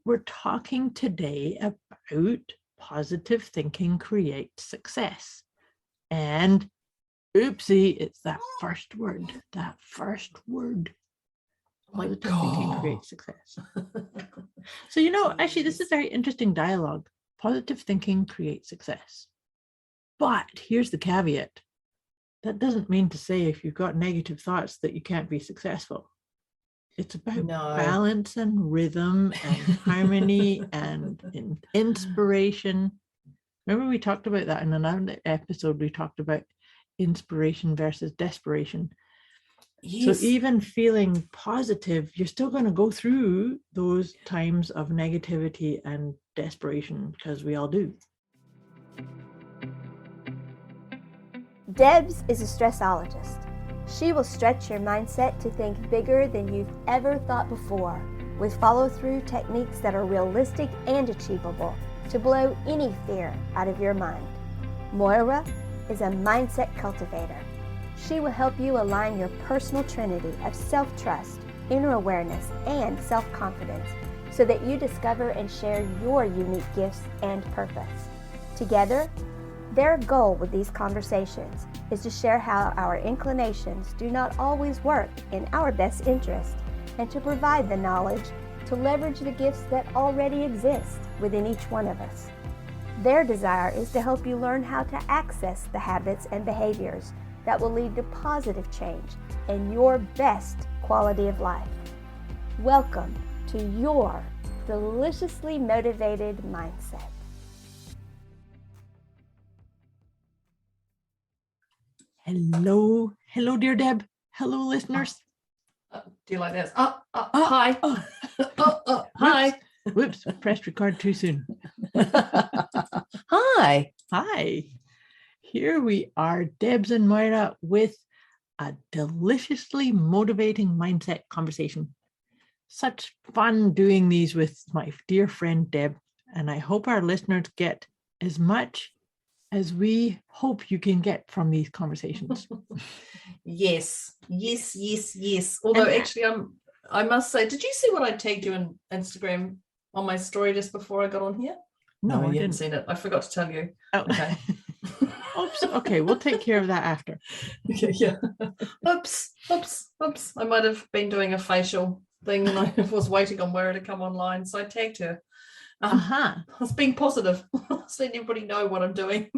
we're talking today about positive thinking creates success. And oopsie, it's that first word. Positive thinking creates success. So, actually, this is very interesting dialogue. Positive thinking creates success. But here's the caveat. That doesn't mean to say if you've got negative thoughts that you can't be successful. It's about balance and rhythm and harmony and inspiration. Remember we talked about that in another episode. We talked about inspiration versus desperation. Yes. So even feeling positive, you're still going to go through those times of negativity and desperation, because we all do. Debz is a stressologist. She will stretch your mindset to think bigger than you've ever thought before, with follow-through techniques that are realistic and achievable to blow any fear out of your mind. Moira is a mindset cultivator. She will help you align your personal trinity of self-trust, inner awareness, and self-confidence so that you discover and share your unique gifts and purpose. Together, their goal with these conversations is to share how our inclinations do not always work in our best interest, and to provide the knowledge to leverage the gifts that already exist within each one of us. Their desire is to help you learn how to access the habits and behaviors that will lead to positive change and your best quality of life. Welcome to your deliciously motivated mindset. Hello, dear Deb. Hello, listeners. Do you like this? Hi. Hi. Whoops, pressed record too soon. Hi. Here we are, Debz and Moira, with a deliciously motivating mindset conversation. Such fun doing these with my dear friend Deb, and I hope our listeners get as much as we hope you can get from these conversations. Yes. Although actually, I must say, did you see what I tagged you in Instagram on my story just before I got on here? No, I you didn't. Haven't seen it. I forgot to tell you. Oh. Okay. Oops. Okay, we'll take care of that after. Okay, yeah. Oops. I might have been doing a facial thing and I was waiting on Moira to come online, so I tagged her. I was being positive. Just letting everybody know what I'm doing.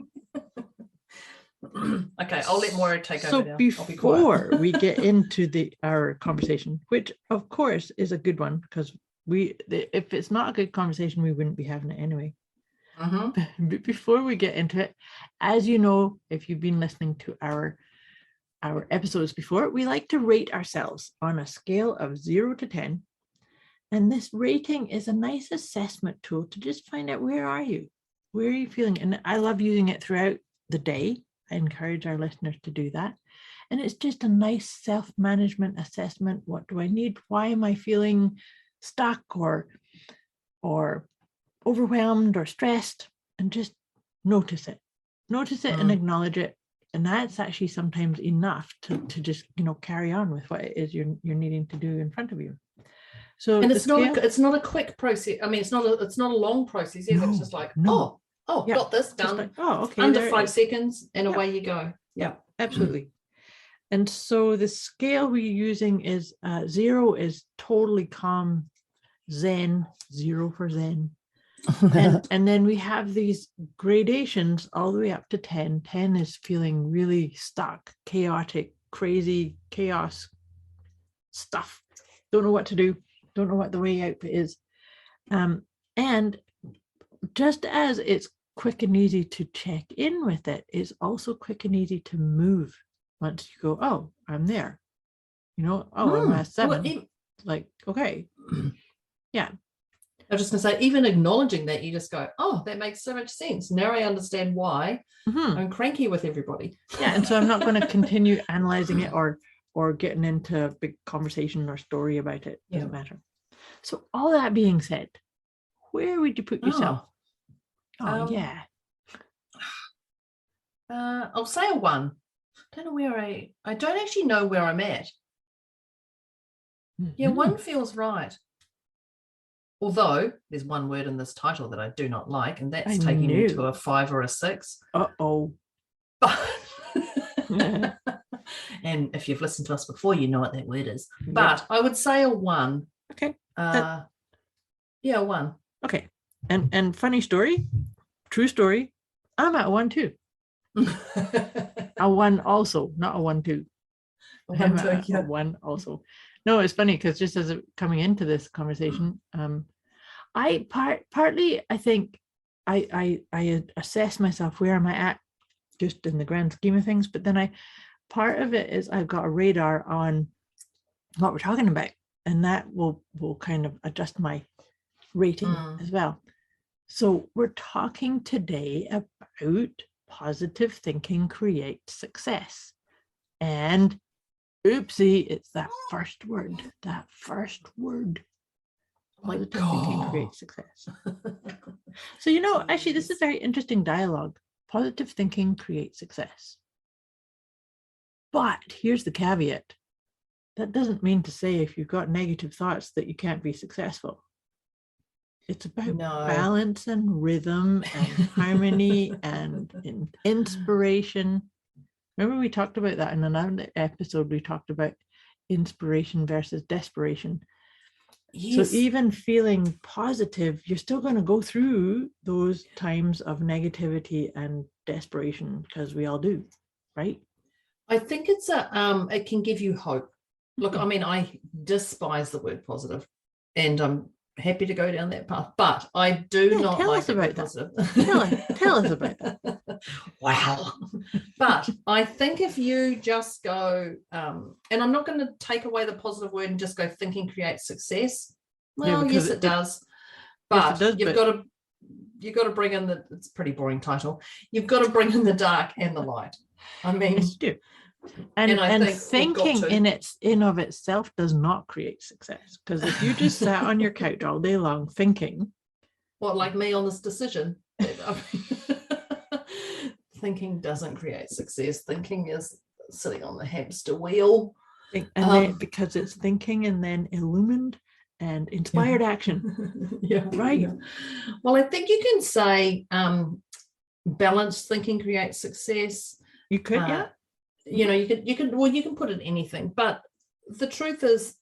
Okay, I'll let Moira take over now. So before we get into our conversation, which of course is a good one, because if it's not a good conversation, we wouldn't be having it anyway. But before we get into it, as you know, if you've been listening to our episodes before, we like to rate ourselves on a scale of 0 to 10. And this rating is a nice assessment tool to just find out where are you feeling. And I love using it throughout the day. I encourage our listeners to do that. And it's just a nice self-management assessment. What do I need? Why am I feeling stuck or overwhelmed or stressed? And just notice it and acknowledge it. And that's actually sometimes enough to just, carry on with what it is you're needing to do in front of you. So, and it's not a quick process. I mean, it's not a long process either. It's just like, got this done. Like, okay, under 5 seconds, and away you go. Yeah, absolutely. And so the scale we're using is 0 is totally calm, Zen, 0 for Zen. and then we have these gradations all the way up to 10. 10 is feeling really stuck, chaotic, crazy, chaos stuff. Don't know what to do. Don't know what the way out is. And just as it's quick and easy to check in with it, it's also quick and easy to move once you go, oh, I'm there. I'm at 7. Okay. Yeah. I was just going to say, even acknowledging that, you just go, oh, that makes so much sense. Now I understand why I'm cranky with everybody. Yeah, and so I'm not going to continue analyzing it or getting into a big conversation or story about it. Doesn't matter. So all that being said, where would you put yourself? I'll say a 1. Don't know where I don't actually know where I'm at. Yeah, 1 feels right. Although there's one word in this title that I do not like, and that's taking me to a 5 or a 6. Uh-oh. And if you've listened to us before, you know what that word is. But I would say a 1. Okay. Yeah, 1. Okay. And funny story, true story, I'm at a 1 too. A 1 also, not a 1 2. I'm at a 1 also. No, it's funny because just as coming into this conversation, I partly I think I assess myself, where am I at just in the grand scheme of things, but then part of it is I've got a radar on what we're talking about, and that will kind of adjust my rating as well. So we're talking today about positive thinking creates success. And oopsie, it's that first word. Positive thinking creates success. So, actually, this is very interesting dialogue. Positive thinking creates success. But here's the caveat. That doesn't mean to say if you've got negative thoughts that you can't be successful. It's about balance and rhythm and harmony and inspiration. Remember we talked about that in another episode. We talked about inspiration versus desperation. Yes. So even feeling positive, you're still going to go through those times of negativity and desperation, because we all do, right? I think it's it can give you hope. Look, I mean, I despise the word positive, and I'm happy to go down that path, but I do not tell like us about positive. Tell us about that. Wow. But I think if you just go, and I'm not going to take away the positive word and just go thinking creates success. Well, yes, it does. But you've got to bring in it's a pretty boring title. You've got to bring in the dark and the light. I mean, yes, you do. And thinking in of itself does not create success, because if you just sat on your couch all day long thinking, what, like me on this decision? Thinking doesn't create success. Thinking is sitting on the hamster wheel, and because it's thinking and then illumined and inspired action. Right. Yeah. Well, I think you can say balanced thinking creates success. You could, you can put it in anything, but the truth is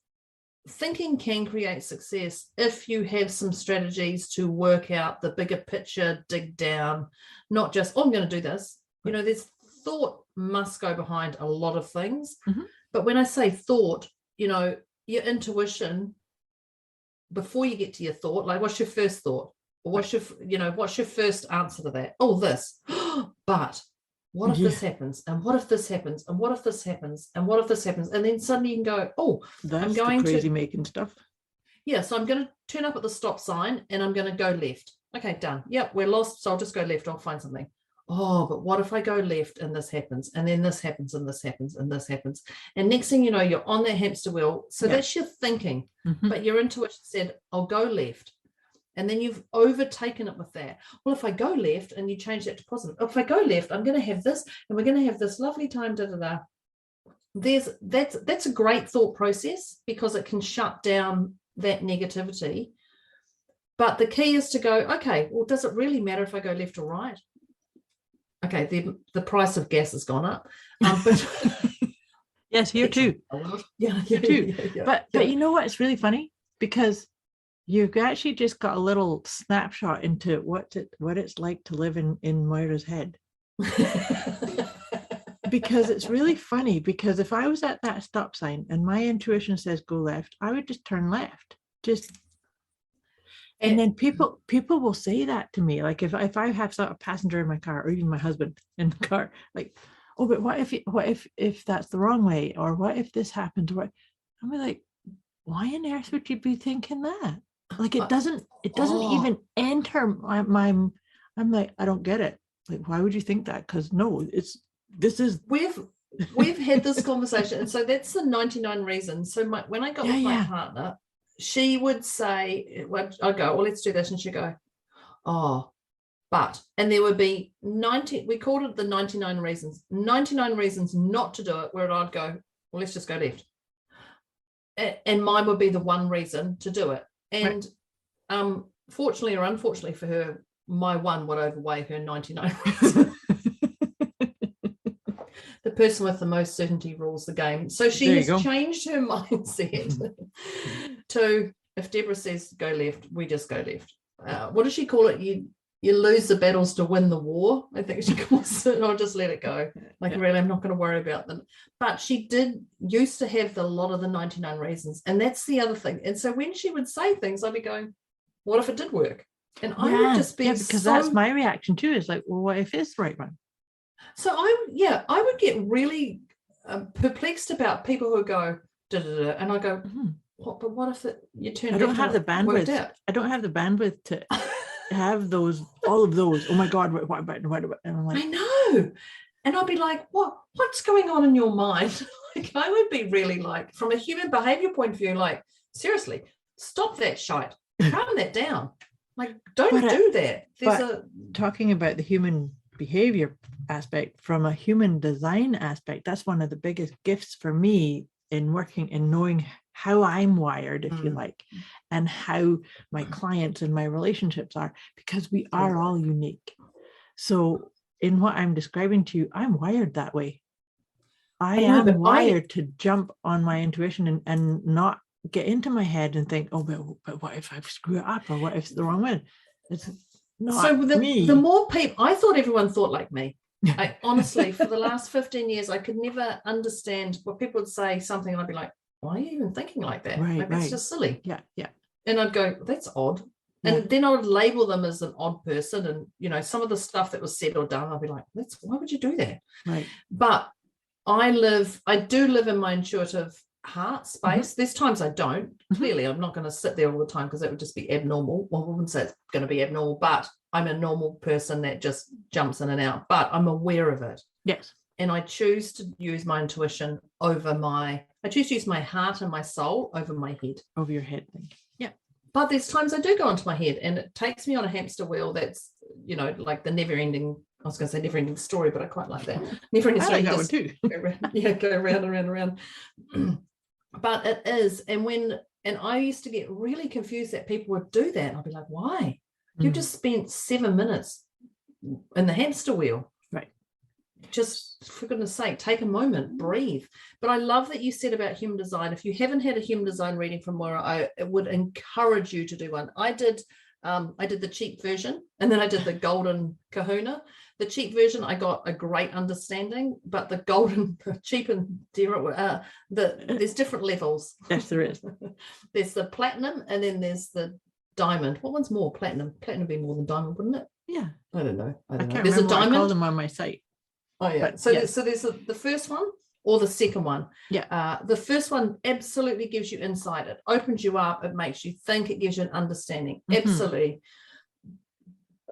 thinking can create success if you have some strategies to work out the bigger picture, dig down, not just, I'm going to do this. There's thought must go behind a lot of things. But when I say thought, your intuition, before you get to your thought, like, what's your first thought? Or what's your first answer to that? Oh, this. But what if this happens? And what if this happens? And what if this happens? And what if this happens? And then suddenly you can go, oh, I'm going the crazy making stuff. Yeah, so I'm going to turn up at the stop sign and I'm going to go left. Okay, done. Yep, we're lost, so I'll just go left. I'll find something. Oh, but what if I go left and this happens? And then this happens and this happens and this happens. And next thing you know, you're on that hamster wheel. So that's your thinking. But your intuition said, I'll go left. And then you've overtaken it with that. Well, if I go left, and you change that to positive, if I go left, I'm going to have this, and we're going to have this lovely time, That's a great thought process, because it can shut down that negativity. But the key is to go, okay, well, does it really matter if I go left or right? Okay, the price of gas has gone up. But yes, here too. Yeah, here too. But you know what? It's really funny, because you've actually just got a little snapshot into what it's like to live in Moira's head. Because it's really funny, because if I was at that stop sign and my intuition says go left, I would just turn left. And then people will say that to me, like if I have a passenger in my car, or even my husband in the car, like, oh, but what if that's the wrong way, or what if this happens? I'm like, why on earth would you be thinking that? Like it doesn't even enter my. I'm like, I don't get it. Like, why would you think that? Because no, we've had this conversation, and so that's the 99 reasons. So when I got with my partner, she would say, I'd go, well, let's do this, and she'd go, oh, but, and there would be 90. We called it the 99 reasons. 99 reasons not to do it, where I'd go, well, let's just go left, and mine would be the one reason to do it. And Fortunately or unfortunately for her, my one would overweigh her 99. The person with the most certainty rules the game. So she has changed her mindset to, if Deborah says go left, we just go left. What does she call it? You lose the battles to win the war, I think she calls it. I'll just let it go. Really, I'm not going to worry about them. But she used to have a lot of the 99 reasons. And that's the other thing. And so when she would say things, I'd be going, what if it did work? And I would just be because that's my reaction too. Is like, well, what if it's the right one? So I would get really perplexed about people who go da, da, da, and I go, but what if you turn? I don't have the bandwidth. I don't have the bandwidth to have all of those. Oh my God, what about? And I'm like, I know, and I'd be like, what's going on in your mind? I would be really like, from a human behavior point of view, like, seriously, stop that shite, calm that down. Like, don't do that. Talking about the human behavior aspect from a human design aspect, that's one of the biggest gifts for me in working and knowing how I'm wired, if you like, and how my clients and my relationships are, because we are all unique. So in what I'm describing to you, I'm wired that way. I am wired to jump on my intuition and not get into my head and think, oh, but what if I screw it up, or what if it's the wrong one? It's not so me. The more people, I thought everyone thought like me. I honestly, for the last 15 years, I could never understand what people would say something, and I'd be like, why are you even thinking like that? It's just silly. Yeah. And I'd go, that's odd. And then I would label them as an odd person. And, some of the stuff that was said or done, I'd be like, why would you do that? Right. But I do live in my intuitive heart space. There's times I don't. Clearly, I'm not going to sit there all the time because that would just be abnormal. Well, I wouldn't say it's going to be abnormal, but I'm a normal person that just jumps in and out. But I'm aware of it. Yes. And I choose to use my intuition I choose to use my heart and my soul over my head. Over your head. Yeah. But there's times I do go into my head, and it takes me on a hamster wheel that's, like the never-ending, I was going to say never-ending story, but I quite like that. Never-ending story. I like that one too. Go round and round. But it is. And I used to get really confused that people would do that. And I'd be like, why? You just spent 7 minutes in the hamster wheel. Right. Just, for goodness sake, take a moment, breathe. But I love that you said about human design. If you haven't had a human design reading from Moira, I would encourage you to do one. I did the cheap version, and then I did the golden kahuna. The cheap version, I got a great understanding, but the cheap and dear, there's different levels. Yes, there is. There's the platinum, and then there's the diamond. What one's more? Platinum. Platinum would be more than diamond, wouldn't it? Yeah. I don't know. There's a diamond. I call them on my site. Oh yeah. But, there's the first one or the second one. Yeah. The first one absolutely gives you insight. It opens you up. It makes you think. It gives you an understanding. Absolutely.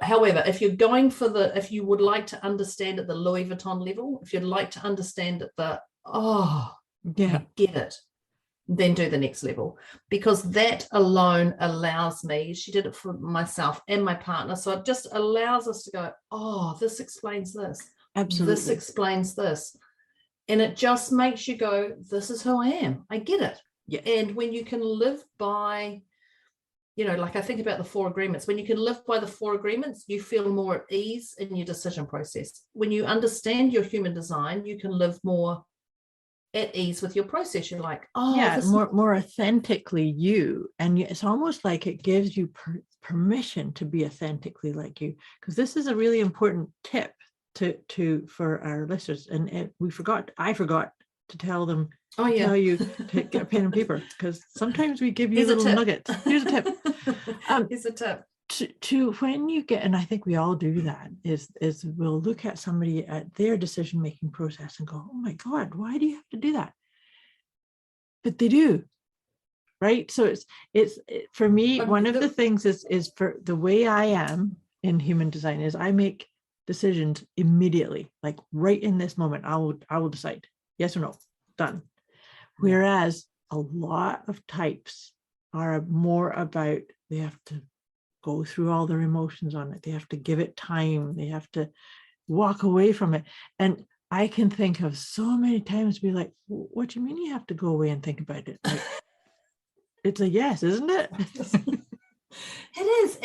However, if you're going if you would like to understand at the Louis Vuitton level, if you'd like to understand at I get it, then do the next level, because that alone allows me, she did it for myself and my partner. So it just allows us to go, this explains this. Absolutely. This explains this. And it just makes you go, this is who I am. I get it. Yeah. And when you can live by, like I think about the 4 agreements, when you can live by the 4 agreements, you feel more at ease in your decision process. When you understand your human design, you can live more at ease with your process. You're like, more authentically you. And it's almost like it gives you permission to be authentically like you, because this is a really important tip for our listeners. And I forgot to tell them, tell you to get a pen and paper, because sometimes we give you little nuggets. Here's a tip. Here's a tip. To when you get, and I think we all do that, is we'll look at somebody at their decision-making process and go, oh my God, why do you have to do that? But they do, right? So it's for me, one of the things is for the way I am in human design is I make decisions immediately, like right in this moment. I will decide yes or no, done. Whereas a lot of types are more about, they have to go through all their emotions on it. They have to give it time. They have to walk away from it. And I can think of so many times be like, what do you mean you have to go away and think about it? Like, it's a yes, isn't it? It is.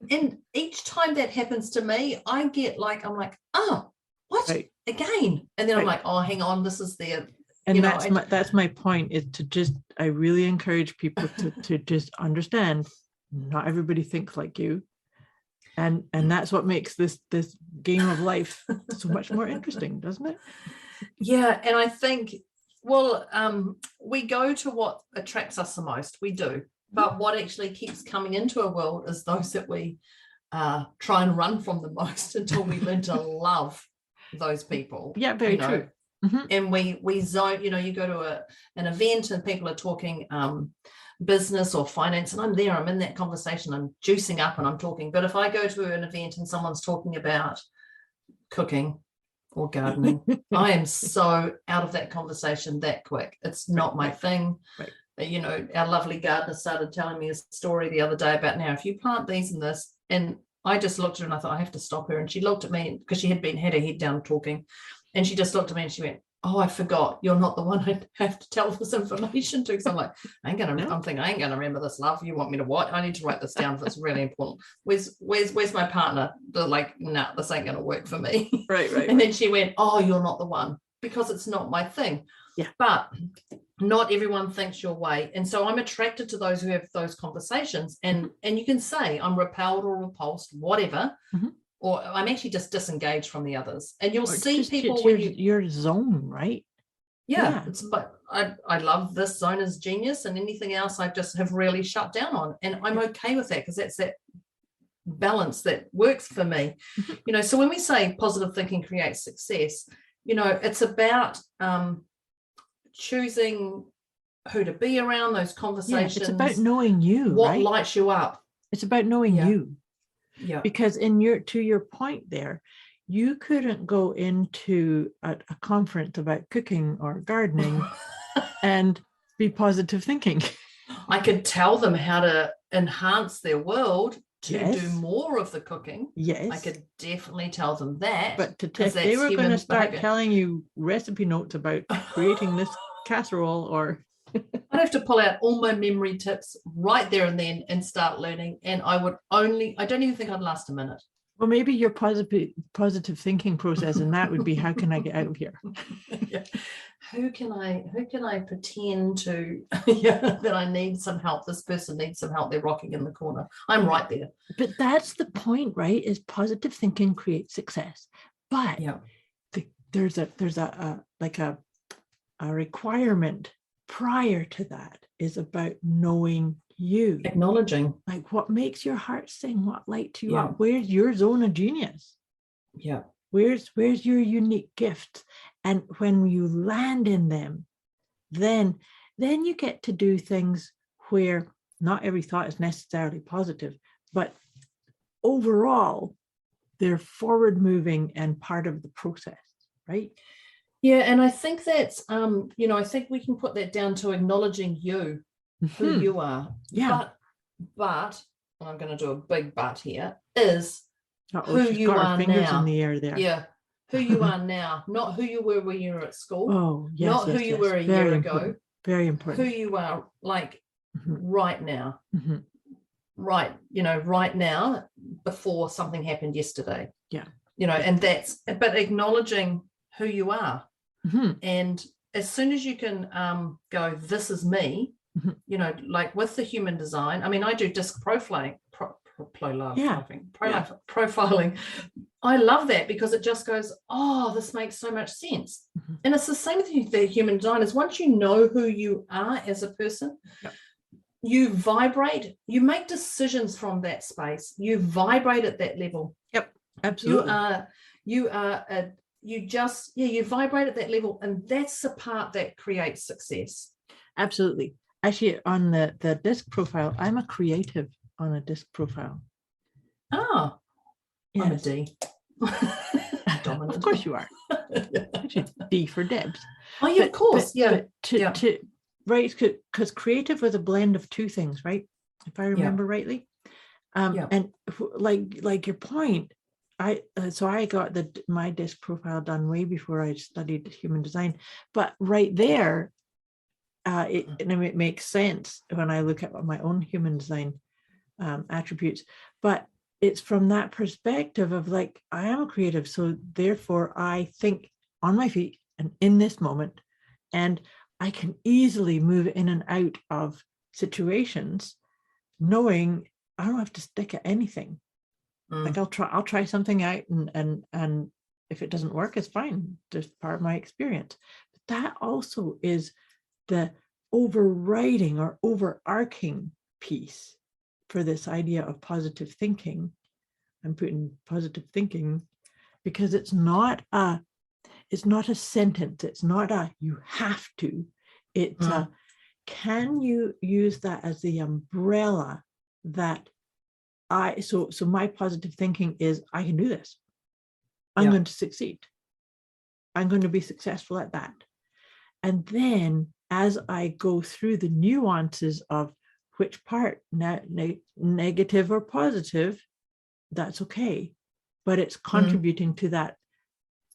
And each time that happens to me, I get like, I'm like, oh, what? Right. Again? And then I'm Right. like, oh, hang on, this is there. And that's my point, is to just, I really encourage people to just understand not everybody thinks like you. And that's what makes this game of life so much more interesting, doesn't it? Yeah. And I think, well, we go to what attracts us the most. We do. But what actually keeps coming into our world is those that we try and run from the most until we learn to love those people. Yeah, very true. Mm-hmm. And we zone, you go to an event and people are talking business or finance, and I'm in that conversation, I'm juicing up and I'm talking. But if I go to an event and someone's talking about cooking or gardening, I am so out of that conversation that quick. It's not my thing. Right. Our lovely gardener started telling me a story the other day about, now if you plant these and this, and I just looked at her and I thought, I have to stop her. And she looked at me because she had her head down talking, and she just looked at me and she went, oh, I forgot, you're not the one I have to tell this information to. Because I'm like, I'm thinking, I ain't gonna remember this, love. You want me to what? I need to write this down if it's really important. Where's my partner? They're like, no, this ain't gonna work for me. Right. And then she went, oh, you're not the one, because it's not my thing. Yeah. But not everyone thinks your way. And so I'm attracted to those who have those conversations. And you can say I'm repelled or repulsed, whatever. Mm-hmm. Or I'm actually just disengaged from the others. And you'll see people when your zone, right? Yeah. But I love this zone as genius, and anything else I just have really shut down on. And I'm okay with that, because that's that balance that works for me. So when we say positive thinking creates success, it's about choosing who to be around, those conversations. It's about knowing you, what right? lights you up. It's about knowing you. Yeah. Because to your point there, you couldn't go into a conference about cooking or gardening and be positive thinking. I could tell them how to enhance their world to Yes. do more of the cooking. Yes. I could definitely tell them that. But if they were going to start telling you recipe notes about creating this casserole, or I'd have to pull out all my memory tips right there and then and start learning. And I don't even think I'd last a minute. Well, maybe your positive thinking process, and that would be, how can I get out of here? Yeah. Who can I pretend to that I need some help? This person needs some help. They're rocking in the corner. I'm right there. But that's the point, right? Is positive thinking creates success. But there's a requirement prior to that, is about knowing you, acknowledging, like, what makes your heart sing, what lights you up, where's your zone of genius, where's your unique gift. And when you land in them, then you get to do things where not every thought is necessarily positive, but overall they're forward moving and part of the process, right? Yeah. And I think that's I think we can put that down to acknowledging you, who you are. But and I'm going to do a big but here, is who you are now. In the air there. Yeah. Who you are now, not who you were when you were at school. Oh, yes. Not who you were a year ago. Very important. Who you are, like, right now. Mm-hmm. Right, right now, before something happened yesterday. Yeah. And but acknowledging who you are. Mm-hmm. And as soon as you can go, this is me, like with the human design. I mean, I do disc profiling. Profiling. I love that, because it just goes, oh, this makes so much sense. Mm-hmm. And it's the same with the human design. Is once you know who you are as a person, you vibrate, you make decisions from that space, you vibrate at that level. Yep, absolutely. You vibrate at that level, and that's the part that creates success. Absolutely. Actually, on the disc profile, I'm a creative on a disc profile. Oh, yes. I'm a D. Dominant. Of course you are. Actually, D for Debz. Oh, yeah, of course. Right, because creative was a blend of two things, right? If I remember rightly. And like your point, I got my disc profile done way before I studied human design. But right there, it makes sense when I look at my own human design. attributes, but it's from that perspective of like, I am a creative, so therefore I think on my feet and in this moment, and I can easily move in and out of situations knowing I don't have to stick at anything. Like I'll try something out, and if it doesn't work, it's fine. Just part of my experience. But that also is the overriding or overarching piece for this idea of positive thinking. I'm putting positive thinking because it's not a sentence. It's not a you have to. It's a, can you use that as the umbrella that so my positive thinking is, I can do this. I'm going to succeed. I'm going to be successful at that. And then as I go through the nuances of which part, negative or positive, that's okay. But it's contributing to that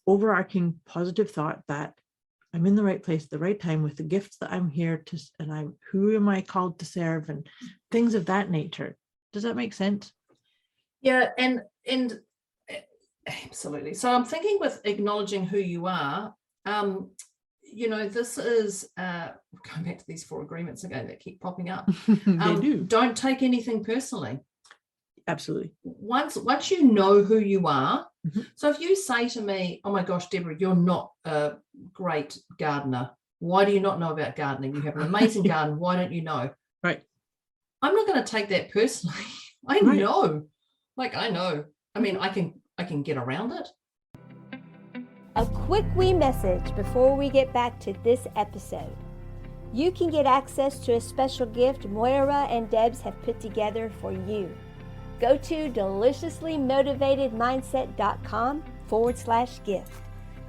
overarching positive thought that I'm in the right place at the right time with the gifts that I'm here to, and who am I called to serve, and things of that nature. Does that make sense? Yeah, and absolutely. So I'm thinking with acknowledging who you are, this is going back to these 4 agreements again that keep popping up. They do. Don't take anything personally. Absolutely. Once you know who you are, so if you say to me, oh my gosh, Deborah, you're not a great gardener. Why do you not know about gardening? You have an amazing garden. Why don't you know? Right. I'm not going to take that personally. I know. I mean, I can get around it. A quick wee message before we get back to this episode. You can get access to a special gift Moira and Debz have put together for you. Go to deliciouslymotivatedmindset.com/gift.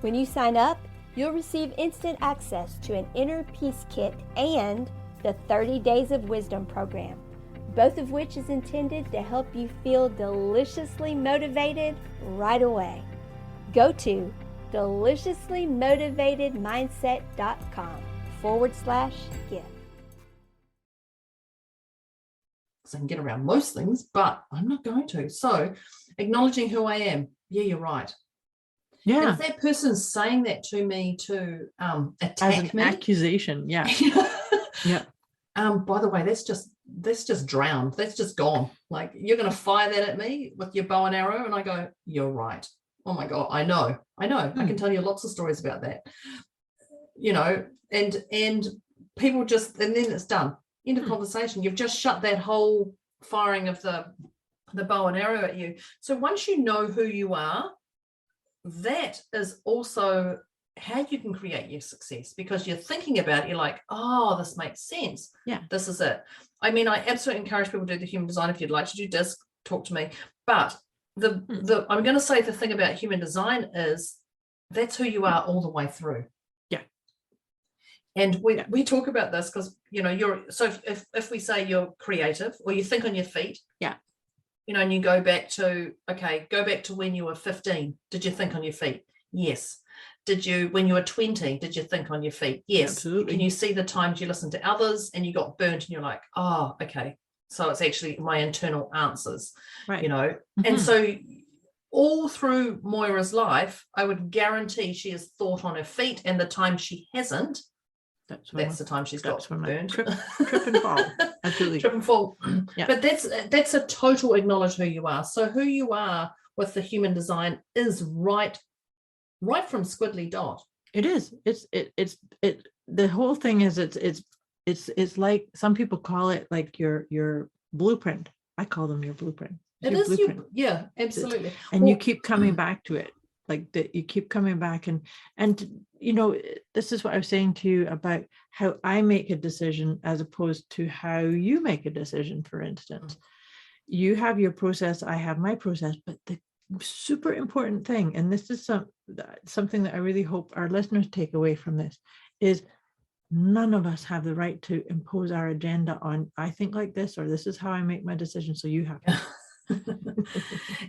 When you sign up, you'll receive instant access to an inner peace kit and the 30 Days of Wisdom program, both of which is intended to help you feel deliciously motivated right away. Go to deliciouslymotivatedmindset.com/gift. I can get around most things, but I'm not going to. So acknowledging who I am. Yeah, you're right. Yeah. And if that person's saying that to me to attack as an me, accusation, yeah. Yeah. By the way, that's just drowned. That's just gone. Like, you're going to fire that at me with your bow and arrow, and I go, you're right. Oh my God, I know. I can tell you lots of stories about that. And people just, and then it's done. End of conversation. You've just shut that whole firing of the bow and arrow at you. So once you know who you are, that is also how you can create your success, because you're thinking about it, you're like, oh, this makes sense. Yeah. This is it. I mean, I absolutely encourage people to do the human design. If you'd like to do disc, talk to me. But I'm going to say the thing about human design is that's who you are all the way through. And we talk about this because, so if we say you're creative or you think on your feet, and you go back to when you were 15, did you think on your feet? Yes. Did you, when you were 20, did you think on your feet? Yes. Absolutely. Can you see the times you listened to others and you got burnt and you're like, oh, okay. So it's actually my internal answers, right. And so all through Moira's life, I would guarantee she has thought on her feet, and the time she hasn't, that's the time she's got burned. Trip and fall. Absolutely. Trip and fall. Yeah. But that's a total acknowledge who you are. So who you are with the human design is right from squiddly dot. It is. It's the whole thing is it's like, some people call it like your blueprint. I call them your blueprint. It is blueprint. Yeah, absolutely. And you keep coming back to it. Like that, you keep coming back, and this is what I was saying to you about how I make a decision as opposed to how you make a decision. For instance, you have your process, I have my process, but the super important thing, and this is something that I really hope our listeners take away from this, is none of us have the right to impose our agenda on, I think like this, or this is how I make my decision, so you have to.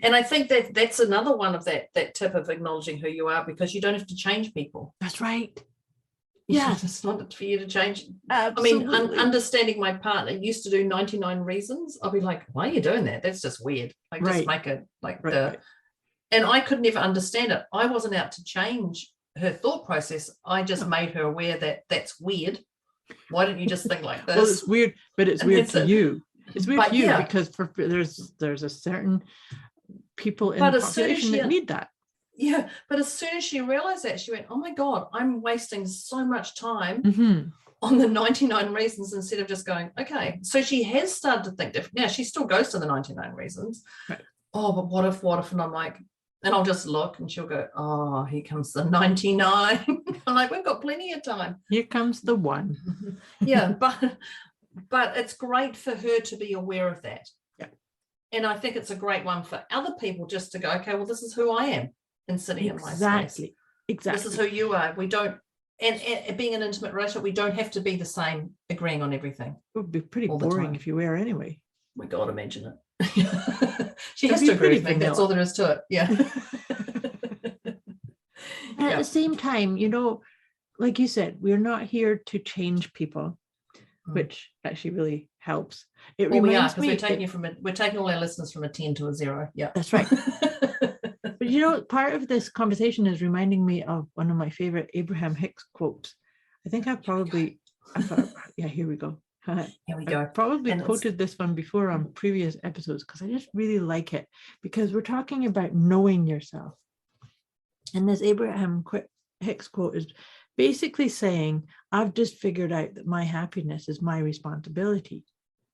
And I think that's another one of that tip of acknowledging who you are, because you don't have to change people. That's right. Yeah. It's not for you to change. Absolutely. I mean, understanding my partner used to do 99 reasons. I'll be like, why are you doing that? That's just weird. Like, just make it like right. And I could never understand it. I wasn't out to change her thought process. I just made her aware that that's weird. Why don't you just think like this? Well, it's weird, but it's weird to you. It's weird to you because there's a certain people in the population that need that. Yeah, but as soon as she realized that, she went, oh my God, I'm wasting so much time on the 99 reasons instead of just going, okay. So she has started to think different. Now, she still goes to the 99 reasons. Right. Oh, but what if? And I'm like, and I'll just look and she'll go, oh, here comes the 99. I'm like, we've got plenty of time. Here comes the one. Yeah, but it's great for her to be aware of that. Yeah. And I think it's a great one for other people just to go, okay, well, this is who I am. And sitting in my space. Exactly. This is who you are. We don't, and being an intimate relationship, we don't have to be the same, agreeing on everything. It would be pretty boring if you were anyway. Oh my God, imagine it. She has to agree with me. That's all there is to it. Yeah. At the same time, like you said, we're not here to change people, which actually really helps. We are, because we're taking all our listeners from a 10 to a 0. Yeah, that's right. But part of this conversation is reminding me of one of my favorite Abraham Hicks quotes. I think here we go. Here we go. I probably quoted this one before on previous episodes because I just really like it, because we're talking about knowing yourself. And this Abraham Hicks quote is basically saying, I've just figured out that my happiness is my responsibility.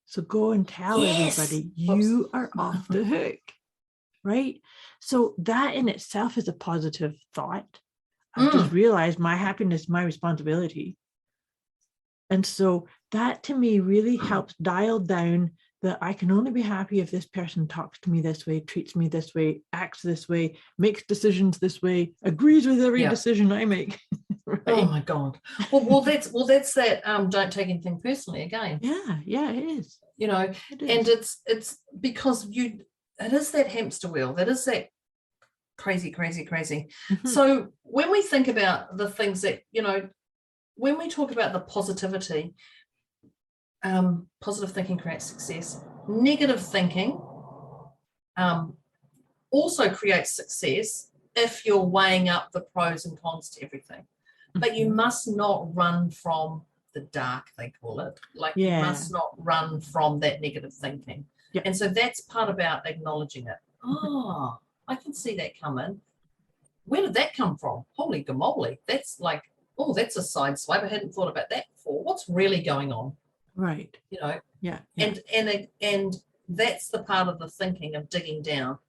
So go and tell everybody you are off the hook. Right? So that in itself is a positive thought. I've just realized my happiness is my responsibility. And so that to me really helps dial down that I can only be happy if this person talks to me this way, treats me this way, acts this way, makes decisions this way, agrees with every decision I make. Right? Oh my God. Well, that's that. Don't take anything personally again. Yeah, it is. And it's because it is that hamster wheel. That is that crazy. Mm-hmm. So when we think about the things that, when we talk about the positivity, positive thinking creates success. Negative thinking also creates success if you're weighing up the pros and cons to everything. Mm-hmm. But you must not run from the dark, they call it. You must not run from that negative thinking. Yeah. And so that's part about acknowledging it. Oh, I can see that coming. Where did that come from? Holy gamoly. That's like, that's a side swipe. I hadn't thought about that before. What's really going on? Right. Yeah. And that's the part of the thinking of digging down.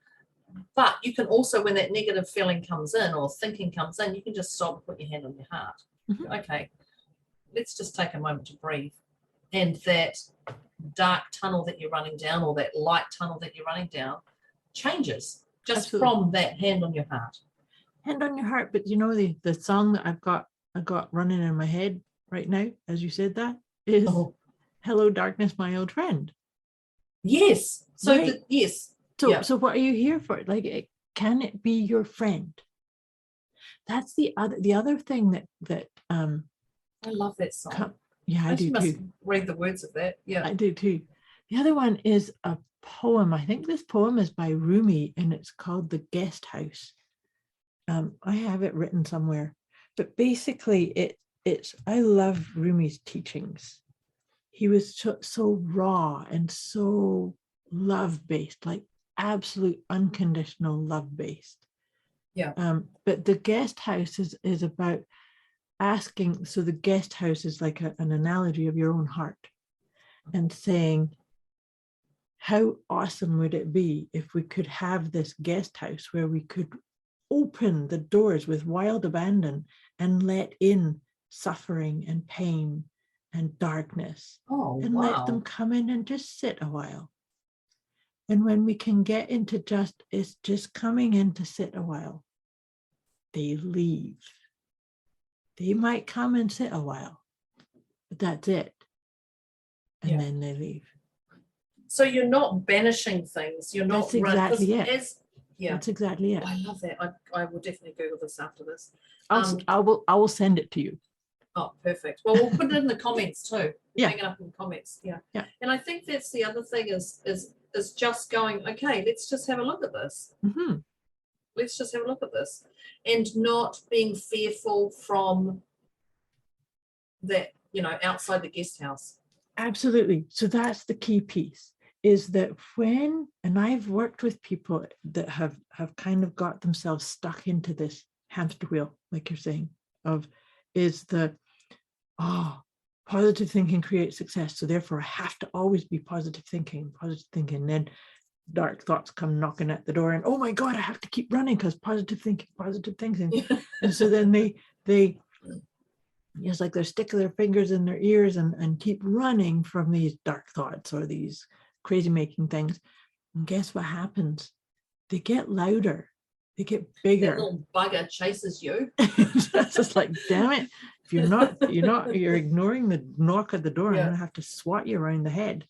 But you can also, when that negative feeling comes in or thinking comes in, you can just stop and put your hand on your heart. Mm-hmm. Okay, let's just take a moment to breathe. And that dark tunnel that you're running down, or that light tunnel that you're running down, changes just from that hand on your heart. Hand on your heart. But the song that I got running in my head right now, as you said that, is Hello Darkness, My Old Friend. Yes. So right. So what are you here for? Can it be your friend? That's the other thing that I love that song. I do too. Read the words of that. Yeah, I do too. The other one is a poem. I think this poem is by Rumi, and it's called The Guest House. I have it written somewhere, but basically it's I love Rumi's teachings. He was so raw and so love-based, like absolute unconditional love-based. Yeah. But the guest house is about asking. So the guest house is like an analogy of your own heart, and saying, how awesome would it be if we could have this guest house where we could open the doors with wild abandon and let in suffering and pain and darkness, and let them come in and just sit a while. And when we can get into it's just coming in to sit a while, they leave. They might come and sit a while, but that's it. And then they leave. So you're not banishing things. You're not. That's exactly it. That's exactly it. I love that. I will definitely Google this after this. I will send it to you. Oh, perfect. Well, we'll put it in the comments too. Yeah. Hang it up in the comments. Yeah. Yeah. And I think that's the other thing is just going, okay, let's just have a look at this. Mm-hmm. Let's just have a look at this. And not being fearful from that, outside the guest house. Absolutely. So that's the key piece, is that and I've worked with people that have kind of got themselves stuck into this hamster wheel, like you're saying, positive thinking creates success. So therefore I have to always be positive thinking. And then dark thoughts come knocking at the door and, oh my God, I have to keep running because positive thinking. And so then they it's like they're sticking their fingers in their ears and keep running from these dark thoughts or these crazy making things. And guess what happens? They get louder. They get bigger. That little bugger chases you. It's just like, damn it. If you're ignoring the knock at the door, I'm going to have to swat you around the head.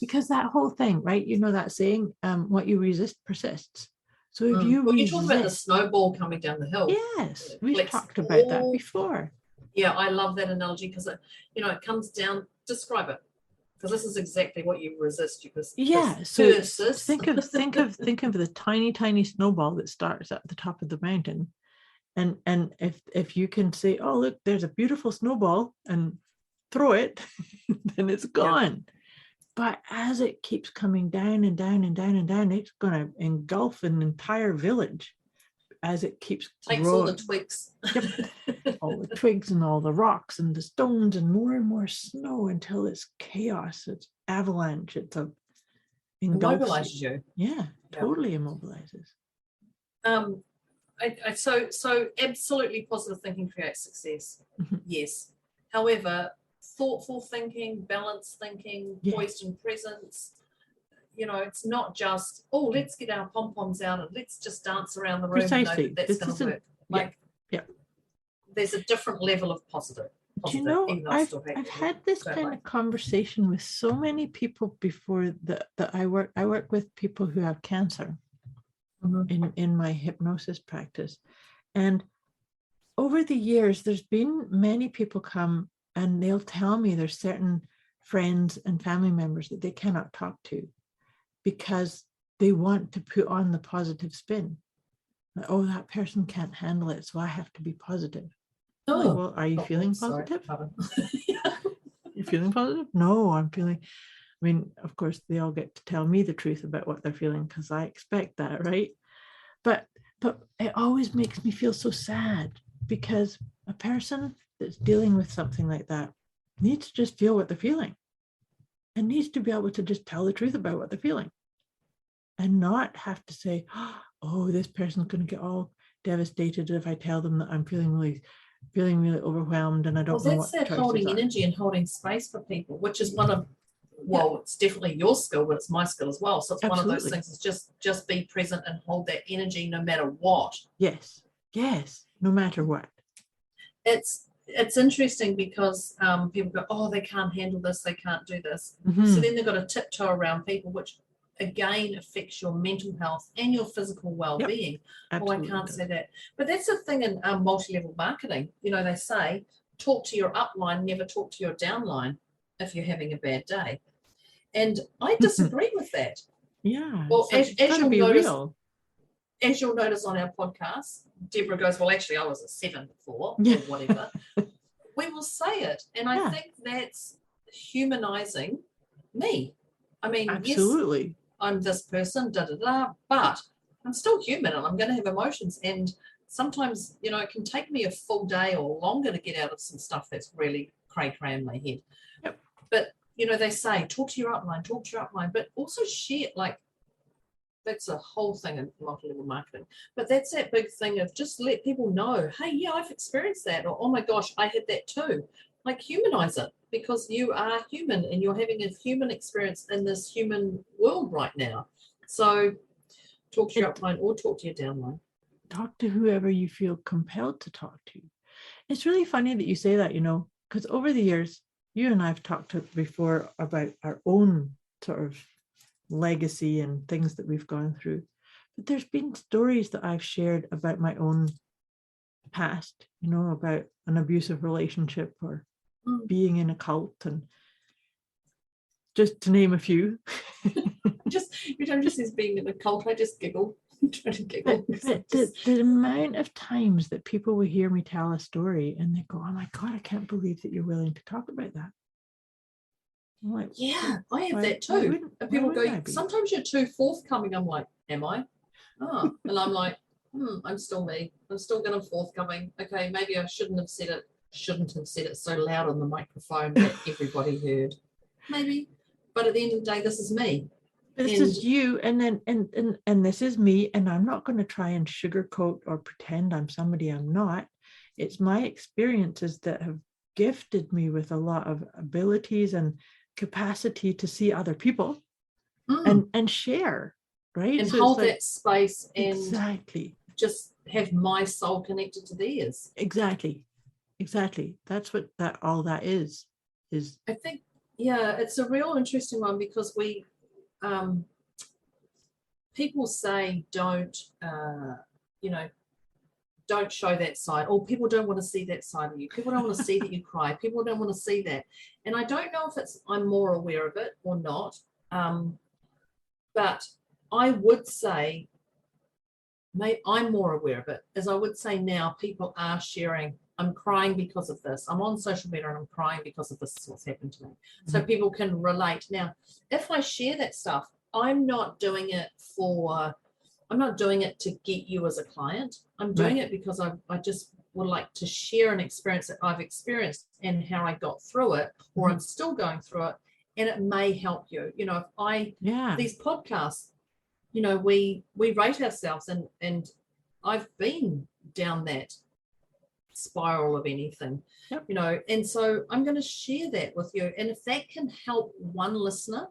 Because that whole thing, right? You know that saying, what you resist persists. So if you talk about the snowball coming down the hill. Yes, we've talked about that before. Yeah, I love that analogy because it comes down. Describe it, because this is exactly what you resist. So think of the tiny snowball that starts at the top of the mountain, and if you can say, oh look, there's a beautiful snowball, and throw it, then it's gone. Yeah. But as it keeps coming down and down and down and down, it's going to engulf an entire village as it keeps growing. All the twigs. Yep. All the twigs and all the rocks and the stones and more snow until it's chaos. It's avalanche. It's immobilizes you. Yeah, totally immobilizes. So absolutely positive thinking creates success. Mm-hmm. Yes. However, thoughtful thinking, balanced thinking, poised in presence. It's not just, let's get our pom-poms out and let's just dance around the room. Precisely. And know that's going to work. There's a different level of positive. Do you know, I've had this kind of conversation with so many people before that I work with people who have cancer in my hypnosis practice. And over the years, there's been many people come and they'll tell me there's certain friends and family members that they cannot talk to because they want to put on the positive spin. Like, oh, that person can't handle it, so I have to be positive. Oh, like, well, are you feeling positive? You're feeling positive? No, I'm feeling. I mean, of course, they all get to tell me the truth about what they're feeling because I expect that, right? But it always makes me feel so sad because a person that's dealing with something like that needs to just feel what they're feeling and needs to be able to just tell the truth about what they're feeling and not have to say, oh, this person's going to get all devastated if I tell them that I'm feeling really overwhelmed and I don't know what. That's that holding energy and holding space for people, which is one of, it's definitely your skill, but it's my skill as well. So it's one of those things, is just be present and hold that energy no matter what. Yes, no matter what. It's interesting because people go, oh, they can't handle this, they can't do this. Mm-hmm. So then they've got to tiptoe around people, which again affects your mental health and your physical well-being. Yep. Oh, I can't say that. But that's the thing in multi-level marketing. They say, talk to your upline, never talk to your downline if you're having a bad day. And I disagree with that. Yeah. Well, as you'll notice on our podcast, Deborah goes, well, actually, I was a 7 before, or whatever. We will say it. And I think that's humanizing me. I mean, absolutely. Yes, I'm this person, but I'm still human and I'm going to have emotions. And sometimes, it can take me a full day or longer to get out of some stuff that's really cray-cray in my head. Yep. But, they say, talk to your upline, but also share, that's a whole thing in multi-level marketing. But that's that big thing of just let people know, hey, yeah, I've experienced that. Or, oh my gosh, I had that too. Humanize it, because you are human and you're having a human experience in this human world right now. So talk to your upline or talk to your downline. Talk to whoever you feel compelled to talk to. It's really funny that you say that, because over the years, you and I have talked before about our own sort of legacy and things that we've gone through. But there's been stories that I've shared about my own past, about an abusive relationship or being in a cult, and just to name a few. Every time she says being in a cult, I just giggle. I'm trying to giggle. But the amount of times that people will hear me tell a story and they go, "Oh my God, I can't believe that you're willing to talk about that." I'm like, yeah, I have that too. And people go, "Sometimes you're too forthcoming." I'm like, "Am I?" Oh, and I'm like, I'm still me. I'm still going to forthcoming. Okay, maybe I shouldn't have said it so loud on the microphone that everybody heard. Maybe, but at the end of the day, this is me. This is you, and then and this is me, and I'm not going to try and sugarcoat or pretend I'm somebody I'm not. It's my experiences that have gifted me with a lot of abilities and capacity to see other people and share, right? And so hold that space and exactly just have my soul connected to theirs. Exactly. That's what all that is. I think, yeah, it's a real interesting one, because we people say don't show that side, or people don't want to see that side of you. People don't want to see that you cry. People don't want to see that. And I don't know if I'm more aware of it or not. But I would say I'm more aware of it, as I would say now people are sharing, I'm crying because of this. I'm on social media and I'm crying because of this is what's happened to me. Mm-hmm. So people can relate. Now, if I share that stuff, I'm not doing it to get you as a client. I'm doing it because I just would like to share an experience that I've experienced and how I got through it, or I'm still going through it, and it may help you. If these podcasts, we rate ourselves, and I've been down that spiral of anything, and so I'm going to share that with you. And if that can help one listener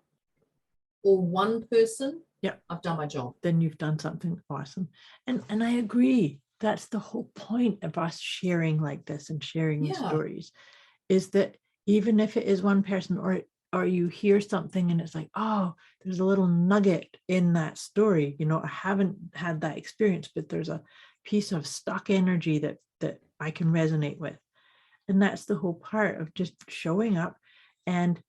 or one person, I've done my job. Then you've done something awesome. And I agree. That's the whole point of us sharing like this and sharing the stories, is that even if it is one person, or you hear something and it's like, oh, there's a little nugget in that story. I haven't had that experience, but there's a piece of stuck energy that I can resonate with. And that's the whole part of just showing up. And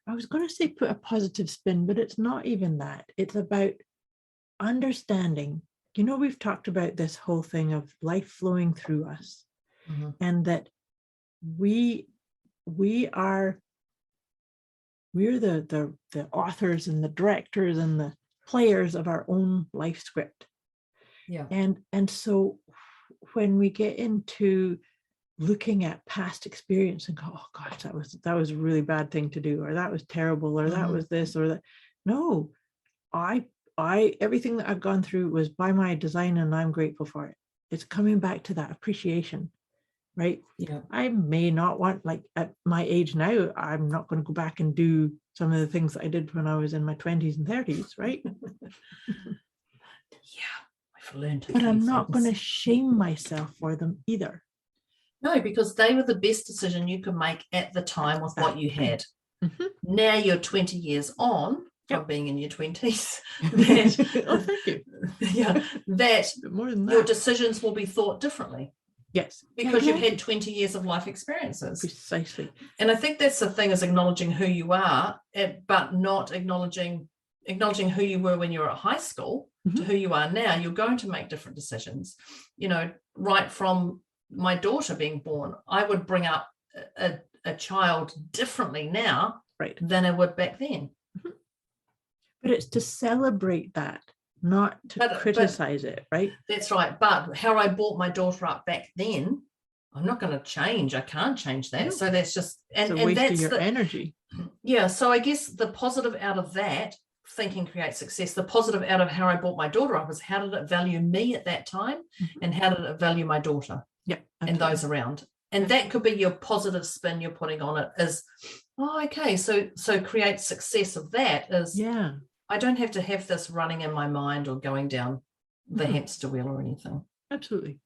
I was going to say put a positive spin, but it's not even that. It's about understanding. We've talked about this whole thing of life flowing through us, and that we're the authors and the directors and the players of our own life script. Yeah. And so when we get into looking at past experience and go, oh gosh, that was a really bad thing to do, or that was terrible, or that was this or that. No, I everything that I've gone through was by my design, and I'm grateful for it. It's coming back to that appreciation, right? Yeah. I may not want, like at my age now, I'm not going to go back and do some of the things that I did when I was in my 20s and 30s, right? I've learned. But I'm not going to shame myself for them either. No, because they were the best decision you could make at the time with what you had. Now you're 20 years on from being in your 20s. Oh, thank you. Yeah, that more than that, your decisions will be thought differently. Yes. Because you've had 20 years of life experiences. Precisely. And I think that's the thing, is acknowledging who you are, but not acknowledging who you were when you were at high school to who you are now. You're going to make different decisions. Right from my daughter being born, I would bring up a child differently now than I would back then. But it's to celebrate that, not to criticize it, right? That's right. But how I brought my daughter up back then, I'm not going to change. I can't change that. No. So that's just it's a waste of your energy. Yeah. So I guess the positive out of that, thinking creates success. The positive out of how I brought my daughter up is, how did it value me at that time, and how did it value my daughter? Yeah, and those around. And that could be your positive spin you're putting on it, is, oh, okay, so create success of that is, I don't have to have this running in my mind or going down the hamster wheel or anything. Absolutely.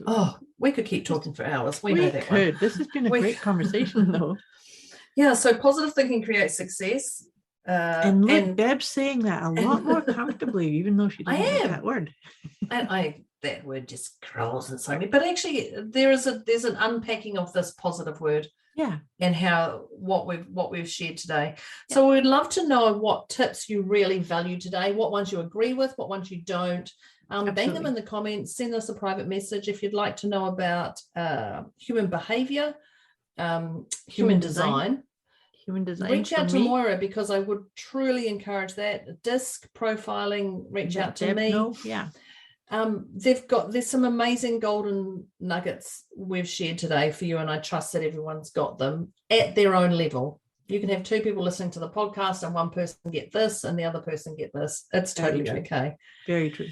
Oh, we could keep talking for hours. We know that could. This has been a great conversation though. Yeah, so positive thinking creates success. And look, Deb's saying that a lot more comfortably, even though she doesn't like that word. And that word just crawls inside me. But actually, there's an unpacking of this positive word. Yeah. And what we've shared today. Yeah. So we'd love to know what tips you really value today, what ones you agree with, what ones you don't. Bang them in the comments, send us a private message if you'd like to know about human behavior, human design. Reach out to Moira, because I would truly encourage that. Disc profiling, reach out to me. Yeah. There's some amazing golden nuggets we've shared today for you, and I trust that everyone's got them at their own level. You can have two people listening to the podcast and one person get this and the other person get this. It's totally okay. Very true.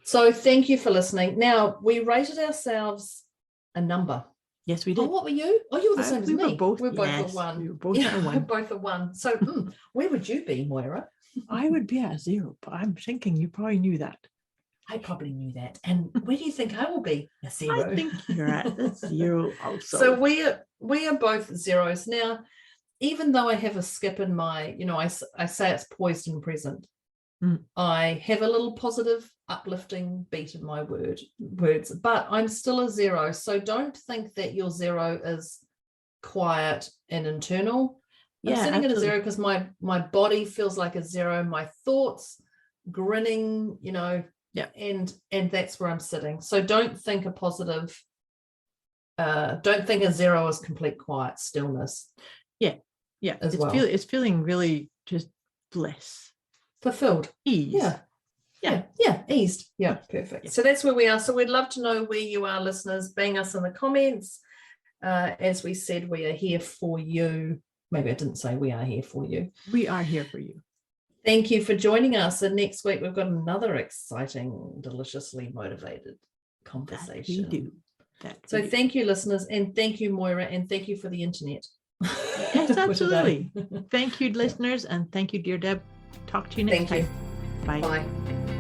So thank you for listening. Now, we rated ourselves a number. Yes, we did. Oh, what were you? Oh, you were the same as me. We're both at one. We were both at one. We're both at one. So where would you be, Moira? I would be at 0, but I'm thinking you probably knew that. I probably knew that. And where do you think I will be? A 0. I think you're at a 0 also. So we are both zeros. Now, even though I have a skip in my, I say it's poised and present, I have a little positive, uplifting beat in my words, but I'm still a 0. So don't think that your 0 is quiet and internal. I'm sitting at a 0 because my body feels like a 0. My thoughts grinning, Yeah. And that's where I'm sitting. So don't think a positive, don't think a 0 is complete quiet stillness. Yeah. It's feeling really just bliss. Fulfilled. Ease. Yeah. Eased. Yeah, perfect. Yeah. So that's where we are. So we'd love to know where you are, listeners. Bang us in the comments. As we said, we are here for you. Maybe I didn't say we are here for you. We are here for you. Thank you for joining us. And next week, we've got another exciting, deliciously motivated conversation. So thank you, listeners. And thank you, Moira. And thank you for the internet. Yes, absolutely. Thank you, listeners. And thank you, dear Deb. Talk to you next time. Bye.